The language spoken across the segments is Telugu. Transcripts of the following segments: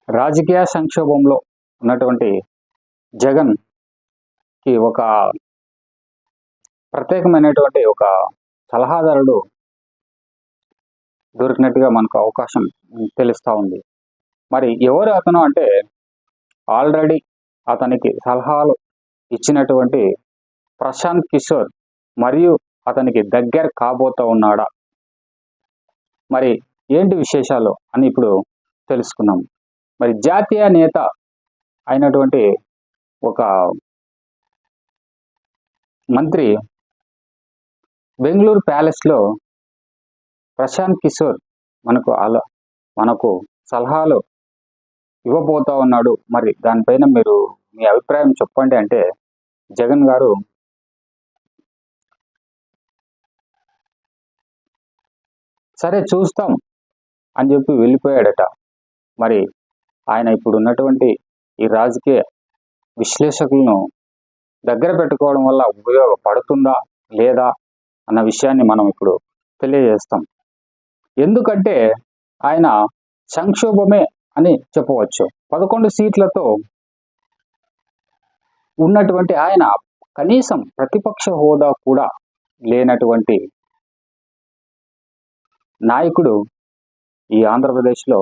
రాజకీయ సంక్షోభంలో ఉన్నటువంటి జగన్కి ఒక ప్రత్యేకమైనటువంటి ఒక సలహాదారుడు దొరికినట్టుగా మనకు అవకాశం తెలుస్తూ ఉంది. మరి ఎవరు అతను అంటే ఆల్రెడీ అతనికి సలహాలు ఇచ్చినటువంటి ప్రశాంత్ కిషోర్ మరియు అతనికి దగ్గర కాబోతూ ఉన్నాడా, మరి ఏంటి విశేషాలు అని ఇప్పుడు తెలుసుకున్నాం. మరి జాతీయ నేత అయినటువంటి ఒక మంత్రి బెంగళూరు ప్యాలెస్లో ప్రశాంత్ కిషోర్ మనకు సలహాలు ఇవ్వబోతా ఉన్నాడు. మరి దానిపైన మీరు మీ అభిప్రాయం చెప్పండి అంటే జగన్ గారు సరే చూస్తాం అని చెప్పి వెళ్ళిపోయాడట. మరి ఆయన ఇప్పుడు ఉన్నటువంటి ఈ రాజకీయ విశ్లేషకులను దగ్గర పెట్టుకోవడం వల్ల ఉపయోగపడుతుందా లేదా అన్న విషయాన్ని మనం ఇప్పుడు తెలియజేస్తాం. ఎందుకంటే ఆయన సంక్షోభమే అని చెప్పవచ్చు. 11 సీట్లతో ఉన్నటువంటి ఆయన కనీసం ప్రతిపక్ష హోదా కూడా లేనటువంటి నాయకుడు ఈ ఆంధ్రప్రదేశ్లో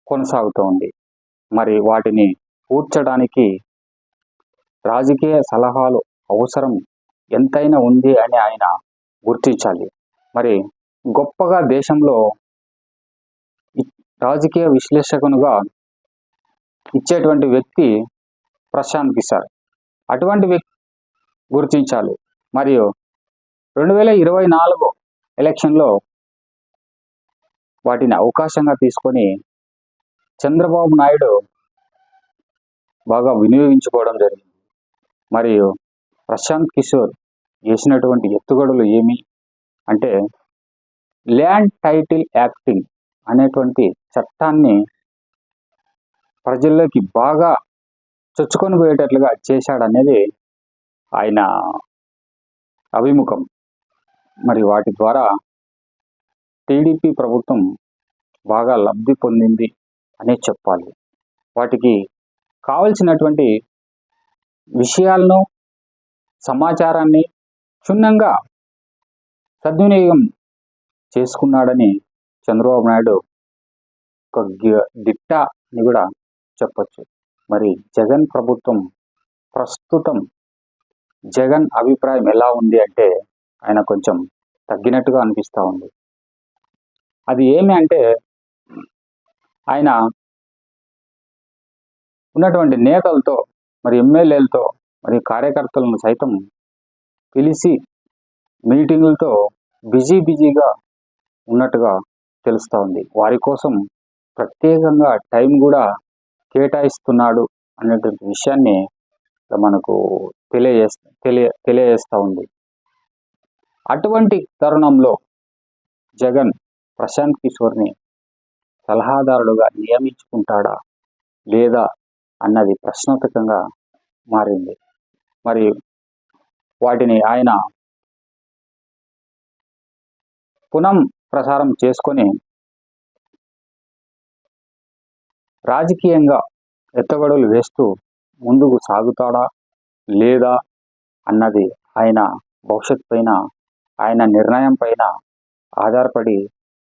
కొనసాగుతోంది. మరి వాటిని పూడ్చడానికి రాజకీయ సలహాలు అవసరం ఎంతైనా ఉంది అని ఆయన గుర్తించాలి. మరి గొప్పగా దేశంలో రాజకీయ విశ్లేషకునిగా ఇచ్చేటువంటి వ్యక్తి ప్రశాంత్ కిషోర్. అటువంటి వ్యక్తి గుర్తించాలి. మరియు 2024 ఎలక్షన్లో వాటిని అవకాశంగా తీసుకొని చంద్రబాబు నాయుడు బాగా వినియోగించుకోవడం జరిగింది. మరియు ప్రశాంత్ కిషోర్ చేసినటువంటి ఎత్తుగడలు ఏమి అంటే ల్యాండ్ టైటిల్ యాక్టింగ్ అనేటువంటి చట్టాన్ని ప్రజల్లోకి బాగా చొచ్చుకొని పోయేటట్లుగా చేశాడనేది ఆయన అభిముఖం. మరి వాటి ద్వారా టీడీపీ ప్రభుత్వం బాగా లబ్ధి పొందింది అనే చెప్పాలి. వాటికి కావలసినటువంటి విషయాలను సమాచారాన్ని క్షుణ్ణంగా సద్వినియోగం చేసుకున్నాడని చంద్రబాబు నాయుడు ఒక దిట్ట అని కూడా చెప్పచ్చు. మరి జగన్ ప్రభుత్వం ప్రస్తుతం జగన్ అభిప్రాయం ఎలా ఉంది అంటే ఆయన కొంచెం తగ్గినట్టుగా అనిపిస్తూ ఉంది. అది ఏమి అంటే ఆయన ఉన్నటువంటి నేతలతో మరి ఎమ్మెల్యేలతో మరి కార్యకర్తలను సైతం పిలిచి మీటింగులతో బిజీగా ఉన్నట్టుగా తెలుస్తూ ఉంది. వారి కోసం ప్రత్యేకంగా టైం కూడా కేటాయిస్తున్నాడు అనేటువంటి విషయాన్ని మనకు తెలియజేస్తూ ఉంది. అటువంటి తరుణంలో జగన్ ప్రశాంత్ కిషోర్ని సలహాదారుడుగా నియమించుకుంటాడా లేదా అన్నది ప్రశ్నార్థకంగా మారింది. మరి వాటిని ఆయన పునః ప్రసారం చేసుకొని రాజకీయంగా ఎత్తుగడలు వేస్తూ ముందుకు సాగుతాడా లేదా అన్నది ఆయన భవిష్యత్ పైన ఆయన నిర్ణయం పైన ఆధారపడి